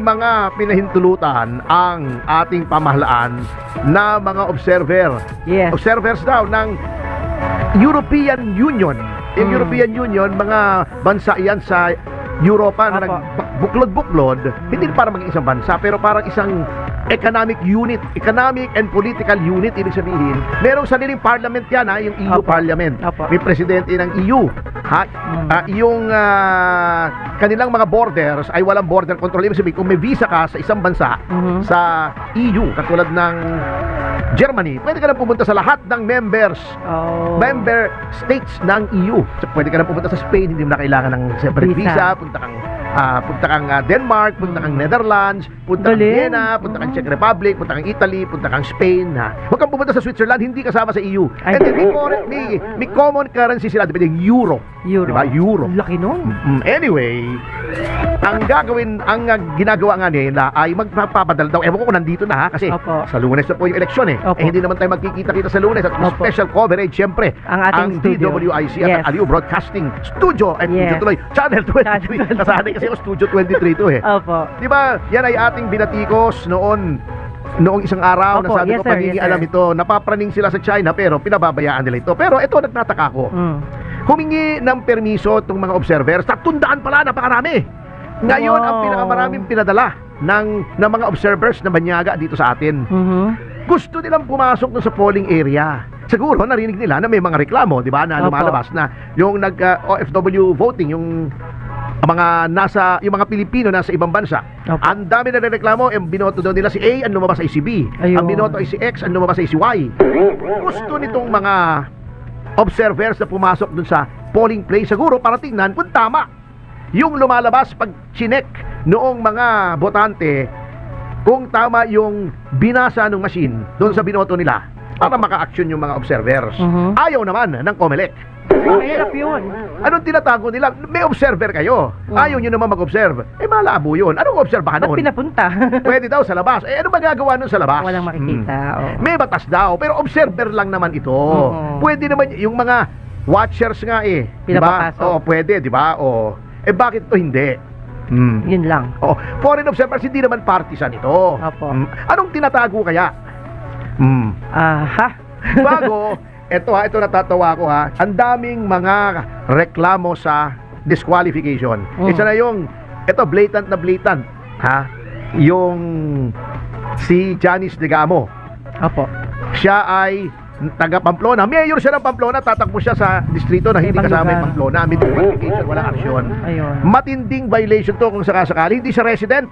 mga pinahintulutan ang ating pamahalaan na mga observer. Yes. Observers daw ng European Union. Yung European Union, mga bansa yan sa Europa na Apo. nagbuklod-buklod, hindi para maging isang bansa, pero parang isang economic unit, economic and political unit, ibig sabihin, merong sariling parliament yan, ha, yung EU Apo. Parliament. Apo. May presidente ng EU. Ha? Yung kanilang mga borders ay walang border control. Ibig sabihin, kung may visa ka sa isang bansa, sa EU, katulad ng Germany, pwede ka na pumunta sa lahat ng member states ng EU. So, pwede ka na pumunta sa Spain, hindi mo na kailangan ng separate visa. Punta kang Denmark, punta kang Netherlands, punta kang Vienna, punta kang Czech Republic, punta kang Italy, punta kang Spain. Ha? Huwag kang pumunta sa Switzerland, hindi kasama sa EU. And then may common currency sila, diba, yung euro. Diba? Euro. Laki nun. Anyway, ang ginagawa nga nila ay magpapadala daw. Ewan ko kung nandito na, ha, kasi Opo. sa Lunes na po yung eleksyon eh. Opo. Hindi naman tayo magkikita-kita sa Lunes at Opo. special coverage syempre Ang ating studio. DWIC at Yes. ang Aliw Broadcasting Studio at Yes. tuloy Channel 23. Nasanay kasi ako Studio 23 to eh. Opo. Di ba? Yan ay ating binatikos noong isang araw. Opo, na sabi yes, ko sir, pangingi yes, sir. alam ito. Napapraning sila sa China pero pinababayaan nila ito. Pero ito nagtataka ko. Humingi ng permiso itong mga observers. Tatundaan pala, napakarami. Ngayon, ang pinakamaraming pinadala ng mga observers na banyaga dito sa atin. Gusto nilang pumasok dun sa polling area. Siguro, narinig nila na may mga reklamo, di ba, na Opo. lumalabas na yung OFW voting, yung mga Pilipino nasa ibang bansa. Opo. Ang dami na reklamo, binoto daw nila si A, ang lumabas ay si B. Ayun. Ang binoto ay si X, ang lumabas ay si Y. Gusto nitong mga observers na pumasok dun sa polling place, siguro para tingnan kung tama yung lumalabas pag chinek noong mga botante, kung tama yung binasa ng machine doon sa binoto nila para maka-action yung mga observers. Ayaw naman ng COMELEC. Mahirap yun. Anong tinatago nila? May observer kayo. Ayaw nyo naman mag-observe. Malabo yun. Anong obserbahan Ba't noon? pinapunta? Pwede daw sa labas. Ano magagawa nun sa labas? Walang makikita. May batas daw, pero observer lang naman ito. Pwede naman yung mga watchers nga eh. Diba? Pinapapasok. Oo, pwede, di ba? Oo. Bakit ito hindi? Yun lang. Oh, foreign observers hindi naman partisan ito. Opo. Anong tinatago kaya? Bago, ito natatawa ko ha. Ang daming mga reklamo sa disqualification. Isa na yung blatant na blatant, ha? Yung si Janice Digamo. Opo. Siya ay taga Pamplona. Mayor siya ng Pamplona, tatakbo siya sa distrito na hindi Ibang kasama yung lugar. Pamplona. May disqualification, walang aksyon. Ayun. Matinding violation to kung sakasakali. Hindi siya resident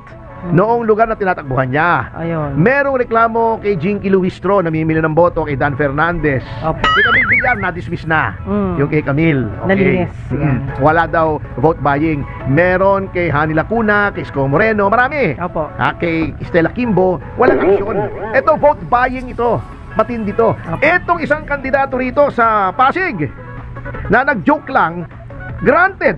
noong lugar na tinatakbuhan niya. Ayun. Merong reklamo kay Jinky Luistro, namimili ng boto kay Dan Fernandez. Opo. Kay Camille Villar, na-dismiss na. Yung kay Camille. Nalinis. Yan. Wala daw vote buying. Meron kay Hani Lacuna, kay Isko Moreno, marami. Opo. Kay Stella Kimbo, walang aksyon. Ito, vote buying ito. Matindi to. Etong isang kandidato rito sa Pasig na nag-joke lang, granted.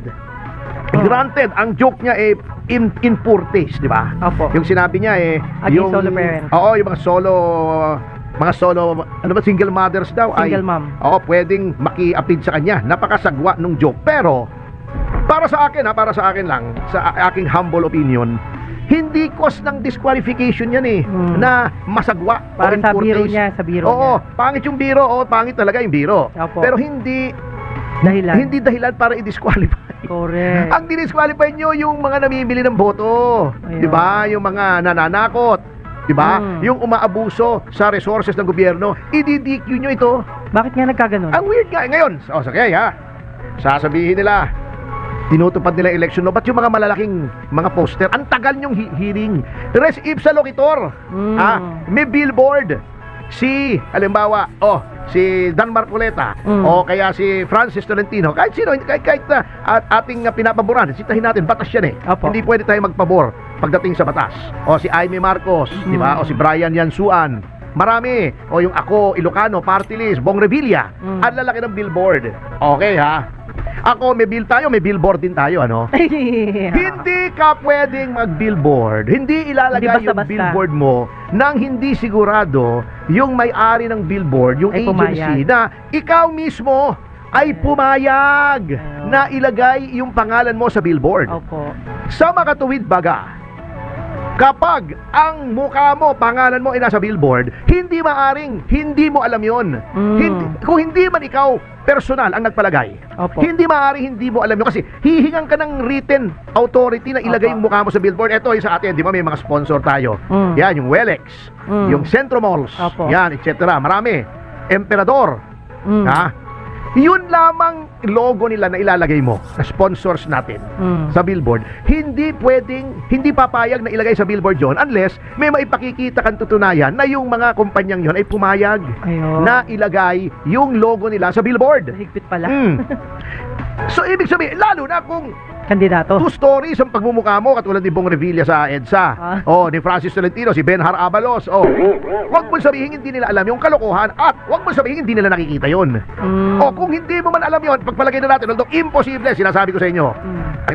Granted, ang joke niya in poor taste, di ba? Opo. Yung sinabi niya Against solo parents. Oo, yung mga solo, ano ba, single mothers daw Single mom. Oo, pwedeng maki-apid sa kanya. Napakasagwa nung joke. Pero para sa akin lang, sa aking humble opinion, hindi cause ng disqualification yan na masagwa. Para o in sa poor biro taste. niya, sa biro Oo, niya. pangit yung biro. Oo, pangit talaga yung biro. Opo. Pero hindi dahilan para i-disqualify. Correct. Ang dinisqualify nyo yung mga namimili ng boto. Ayun. 'Di ba? Yung mga nananakot. 'Di ba? Yung umaabuso sa resources ng gobyerno. I-DQ nyo ito. Bakit nga nagkaganon? Ang weird nga ngayon. Sakay ha. Sasabihin nila, tinutupad nila election law. Ba't yung mga malalaking mga poster? Ang tagal nyong hearing. Res ipsa loquitur. May billboard. Halimbawa, si Dan Marcoleta, o kaya si Francis Tolentino, kahit sino, kahit ating pinapaboran, sitahin natin, batas yan Opo. Hindi pwede tayo magpabor pagdating sa batas. O si Aimee Marcos, di ba? O si Brian Yansuan. Marami. O yung ako, Ilocano, Party List, Bong Revilla. Ang lalaki ng billboard. Okay ha? Ako, may billboard din tayo, ano? Hindi ka pwedeng mag-billboard. Hindi ilalagay Hindi yung basta-basta. billboard mo nang hindi sigurado yung may-ari ng billboard, yung Ay agency, pumayag. na ikaw mismo ay pumayag na ilagay yung pangalan mo sa billboard. Opo. Sa makatuwid baga, Kapag ang mukha mo, pangalan mo ay nasa billboard, hindi maaring hindi mo alam yon. Kung hindi man ikaw personal ang nagpalagay, Opo. hindi maaring hindi mo alam yun. Kasi hihingan ka ng written authority na ilagay yung mukha mo sa billboard. Ito yung sa atin, di ba may mga sponsor tayo. Yan, yung Welex, yung Centro Malls, Opo. yan, etc. Marami. Emperador. Ha? Yun lamang logo nila na ilalagay mo, na sponsors natin sa billboard. Hindi papayag na ilagay sa billboard yon unless may maipakikita kang tutunayan na yung mga kumpanyang yon ay pumayag Ayun. na ilagay yung logo nila sa billboard. Higpit pala. So, ibig sabihin, lalo na kung Kandidato. two stories ang pagmumukha mo, katulad ni Bong Revilla sa EDSA. Ni Francis Tolentino, si Benhar Abalos. Huwag mo sabihin hindi nila alam yung kalokohan at huwag mo sabihin hindi nila nakikita yon. Kung hindi mo man alam yon, pagpalagay na natin, although imposible, sinasabi ko sa inyo.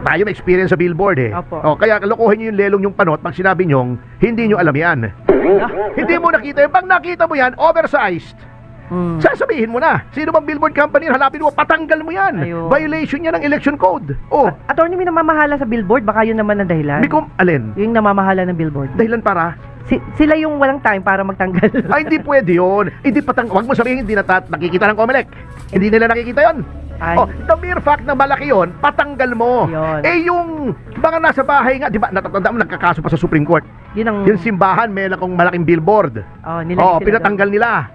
Tayo may experience sa billboard Opo. kaya kalokohin nyo yung lelong yung panot pag sinabi nyo, hindi nyo alam yan. Hindi mo nakita yan. Pag nakita mo yan, oversized. Sasabihin mo na, sino bang billboard company, hanapin mo, patanggal mo yan. Ayun. Violation yan ng election code. Attorney, may namamahala sa billboard, baka yun naman ang dahilan. Alin? Yung namamahala ng billboard. Dahilan para? Sila yung walang time para magtanggal. Ay, hindi pwede yun. Huwag mo sabihin, hindi nakikita ng COMELEC. Hindi nila nakikita yon. Ay. The mere fact na malaki yon, patanggal mo. Yun. Yung mga nasa bahay nga, di ba, natatanda mo, nagkakaso pa sa Supreme Court. Yun ang... Yung simbahan, may akong malaking billboard. Nilagay sila Pinatanggal nila.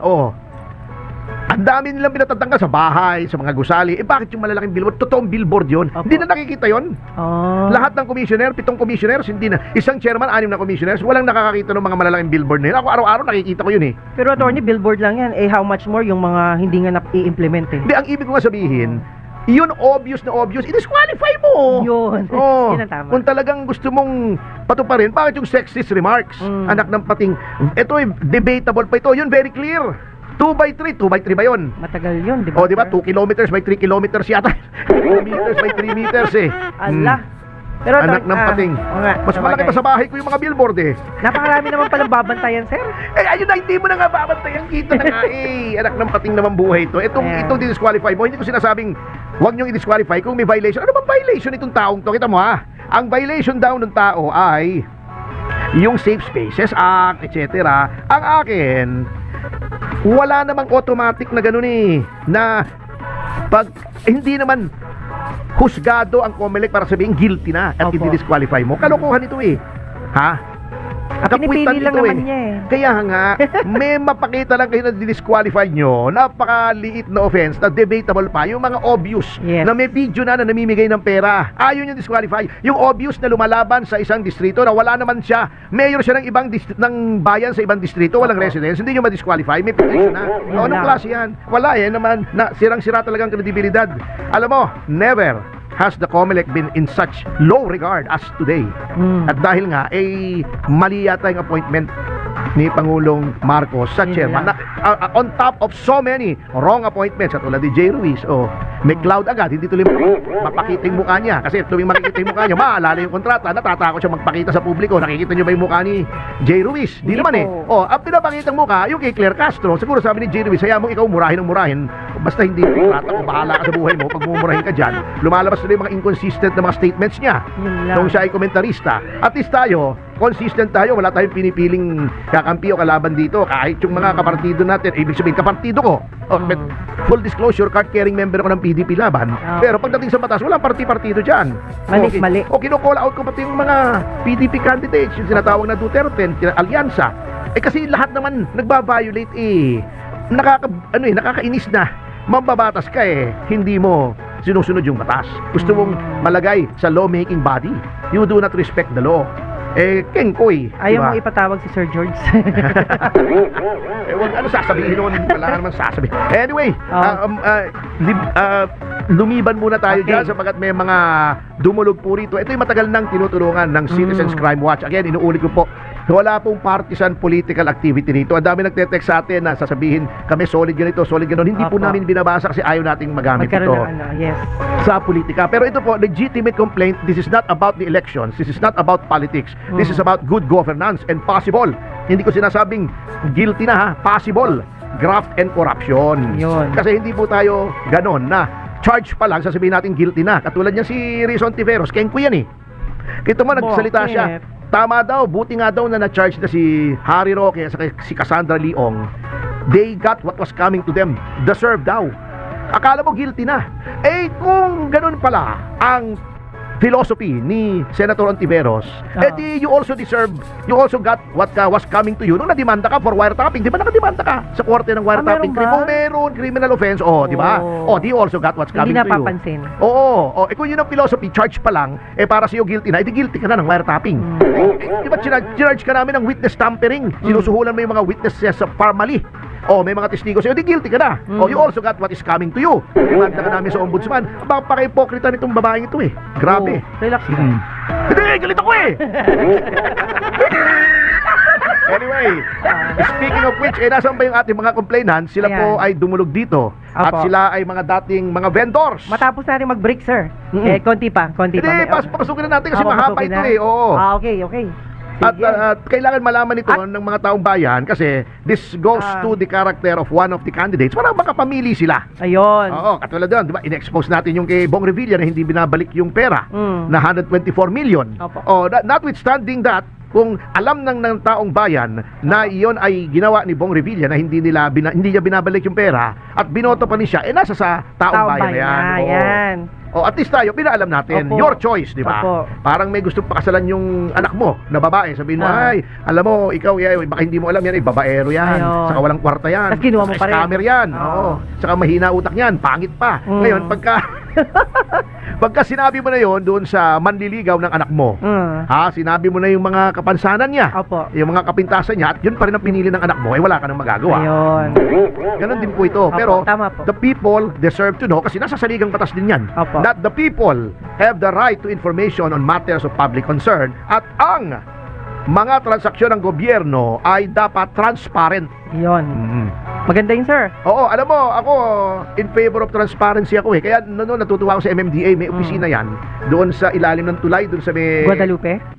Ang dami nilang pinatatanggal sa bahay, sa mga gusali. Bakit yung malalaking billboard? Totoong billboard yun. Opo. Hindi na nakikita yon. Lahat ng commissioner, 7 commissioners, hindi na. Isang chairman, 6 na commissioners, walang nakakakita ng mga malalaking billboard na yun. Ako araw-araw nakikita ko yun eh. Pero attorney, billboard lang yan. How much more yung mga hindi nga i-implement Hindi, ang ibig ko nga sabihin, yun obvious na obvious, i-disqualify mo. Yun. Yun ang tama. Kung talagang gusto mong patuparin, bakit yung sexist remarks? Anak ng pating, ito debatable pa ito. Yun, very clear. 2x3 ba yun? Matagal yun, di ba? Di ba? 2 kilometers by 3 kilometers yata. 2 meters by 3 meters eh. Allah. Pero Anak ng pating. Mas malaki pa sa bahay ko yung mga billboard eh. Napakarami naman palang babantayan, sir. Ayun na, hindi mo na nga babantayan. Kita na nga eh. Anak ng pating naman buhay ito. Itong disqualify mo, hindi ko sinasabing huwag niyong i-disqualify kung may violation. Ano bang violation itong taong to? Kita mo ha? Ang violation daw ng tao ay yung Safe Spaces Act, etc. Ang akin, wala namang automatic na ganun eh, na pag hindi naman husgado ang COMELEC para sabihin guilty na at Opo. i-disqualify mo. Kalokohan ito eh. Ha? Pinipili lang naman niya eh. Kaya nga, may mapakita lang kayo na disqualify nyo, napakaliit na offense, na debatable pa, yung mga obvious, Yes. na may video na namimigay ng pera, ayaw nyo disqualify. Yung obvious na lumalaban sa isang distrito, na wala naman siya, mayor siya ng ibang ng bayan sa ibang distrito, walang residence, hindi nyo ma-disqualify, may petition na. Anong klase yan? Wala eh, naman, na sirang-sira talagang kredibilidad. Alam mo, never has the COMELEC been in such low regard as today. At dahil nga, mali yata yung appointment ni Pangulong Marcos sa chairman. On top of so many wrong appointments, katulad ni Jay Ruiz, may cloud agad, hindi tuloy mapakita yung mukha niya. Kasi tuwing makikita yung mukha niya, maalala yung kontrata, natatakot siya magpakita sa publiko. Nakikita niyo ba yung mukha ni Jay Ruiz? Di naman eh. Ang pinapakita yung mukha, yung kay Claire Castro, siguro sabi ni Jay Ruiz, hayaan mong ikaw murahin ng murahin, basta hindi kontrata ko, bahala ka sa buhay mo, pag mumurahin ka dyan, lumalabas tuloy yung mga inconsistent na mga statements niya. Nung siya ay komentarista. At least tayo, consistent tayo, wala tayong pinipiling kakampi o kalaban dito, kahit yung mga kapartido natin, ibig sabihin, kapartido ko. Full disclosure, card-carrying member ako ng PDP laban. Pero pagdating sa batas, walang parti-partido dyan. Mali. Kino-call out ko pati yung mga PDP candidates, yung sinatawag na Duterte, alyansa. Kasi lahat naman nagba-violate nakakainis na. Mambabatas ka hindi mo sinusunod yung batas. Gusto mong malagay sa lawmaking body. You do not respect the law. Kengkoy. Ayaw diba? mo ipatawag si Sir George. Wag sasabihin nun. Wala naman sasabihin. Anyway, lumiban muna tayo dyan sapagkat may mga dumulog po rito. Ito yung matagal nang tinutulungan ng Citizens Crime Watch. Again, inuulit ko po, wala pong partisan political activity nito. Ang dami nagte-text sa atin na sasabihin kami solid ganito, solid ganon. Hindi po namin binabasa kasi ayaw nating magamit ito sa politika. Pero ito po, legitimate complaint. This is not about the elections. This is not about politics. This is about good governance and possible. Hindi ko sinasabing guilty na ha, possible. Graft and corruption. Yun. Kasi hindi po tayo ganon na charge pa lang, sasabihin natin guilty na. Katulad niya si Rizon Tiveros, kengko yan eh. Kita mo, nagsalita siya. tama daw, buti nga daw na na-charge na si Harry Roque at si Cassandra Leong. They got what was coming to them. Deserve daw. Akala mo guilty na. Eh kung ganun pala ang philosophy ni Senator Ontiveros, di you also got what was coming to you nung nadimanda ka for wiretapping. Di ba nakadimanda ka sa korte ng wiretapping? meron ba? Meron, criminal offense. Di ba? Di you also got what's coming Hindi to you. napapansin. Oo. Kung yun ang philosophy, charge pa lang, para sa'yo guilty na, edi guilty ka na ng wiretapping. Di ba charge ka namin ng witness tampering? Sinusuhulan mo yung mga witnesses sa formally. May mga testigo sa'yo, di guilty ka na. You also got what is coming to you. Dimanda ka namin sa ombudsman. Pakaipokrita nitong babaeng ito Grabe. Relax ka. Hindi, galit ako Anyway, speaking of which, nasaan ba yung ating mga complainants? Sila po ay dumulog dito. At Apo. sila ay mga dating mga vendors. Matapos natin mag-break, sir. Konti pa. Hindi, papasukin na natin kasi mahaba ito Oo. Okay. At Sige. kailangan malaman ito ng mga taong bayan kasi this goes to the character of one of the candidates. Parang makapamili sila. Ayun. Oo, katulad doon, di ba? In-expose natin yung kay Bong Revilla na hindi binabalik yung pera na 124 million. Opo. Notwithstanding that, kung alam ng taong bayan na iyon ay ginawa ni Bong Revilla na hindi niya binabalik yung pera at binoto pa niya, nasa sa taong bayan na yan. Oo. Yan. At least tayo, pinaalam natin. Opo. Your choice, di ba? Opo. Parang may gusto pakasalan yung anak mo na babae. Sabihin mo, ay, alam mo, ikaw, baka hindi mo alam yan, babaero yan. Ayun. Saka walang kwarta yan. Tapos kinuha mo pa rin. Scammer yan. Oo. Oo. Saka mahina utak yan. Pangit pa. Ngayon, pagka sinabi mo na yon doon sa manliligaw ng anak mo, sinabi mo na yung mga kapansanan niya, Opo. yung mga kapintasan niya, at yun pa rin ang pinili ng anak mo, wala ka nang magagawa. Ayun. Ganon din po ito. Opo, Pero tama po. the people deserve to know kasi nasa saligang batas din yan. Opo. That the people have the right to information on matters of public concern at ang mga transaksyon ng gobyerno ay dapat transparent. Yun. Maganda yun, sir. Oo, alam mo, ako in favor of transparency ako Kaya natutuwa ako sa MMDA, may opisina yan doon sa ilalim ng tulay, doon sa may Guadalupe?